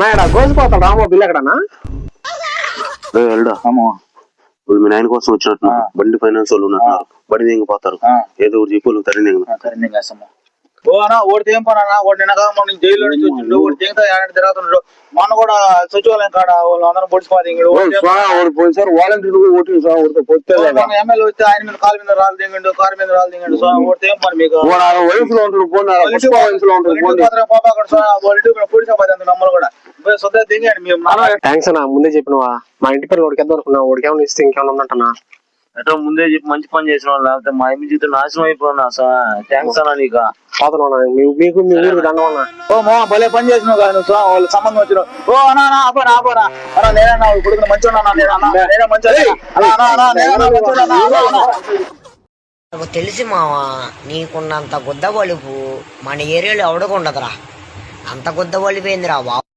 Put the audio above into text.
అన్నా ఇక్కడ గోసిపోతాడు రామో బిల్లు ఎక్కడన్నా వెళ్ళడా ఇప్పుడు మీ నాయన కోసం వచ్చినట్టు బండి ఫైనాన్స్ వాళ్ళు ఉన్నట్టున్నారు. బండి దిగిపోతారు ఏదో ఒకటి చెప్పు తరింది. ఓ అన్నా ఓడి ఏం పని అన్నా ఓడి నిన్నగా మన జైల్లో నుంచి వచ్చిండు ఓడి దిగుతా ఏడాది తిరుగుతున్నాడు. మొన్న కూడా సచివాలయం కాడ వాళ్ళు అందరం పొడిచిపోతే పోయినసారి వాలంటీర్ ఎమ్మెల్యే వస్తే ఆయన మీద కాలు మీద రాళ్ళు దిగండు కారు మీద రాళ్ళు దిగండు. సో ఓడితే ఏం పని మీకు వయసులో పొడిచిపోతే నమ్మలు కూడా సొంత దిగండి మేము. థ్యాంక్స్ అన్న ముందే చెప్పినవా మా ఇంటి పేరు ఓడికి ఎంత అనుకున్నా ఓడికి ఏమైనా ఇస్తే ఇంకేమైనా ఉందంటనా ఎటో ముందే చెప్పి మంచి పని చేసిన వాళ్ళు లేకపోతే మా ఇంటి జీవితం నాశనం అయిపోయినా థ్యాంక్స్ అన్నా నీకు పోతున్నా మీకు మీ ఊరికి దండమన్నా. ఓ మా భలే పని చేసినావు కదా నువ్వు వాళ్ళు సంబంధం వచ్చినావు. ఓ అన్నా ఆపరా ఆపరా అన్నా నేనన్నా కొడుకుని మంచిగా నేనే నాకు తెలిసి మావా నీకున్నంత గుద్ద బలుపు మన ఏరియాలో ఎవడకుండదురా. అంత గుద్ద బలిపోయిందిరా బాబు.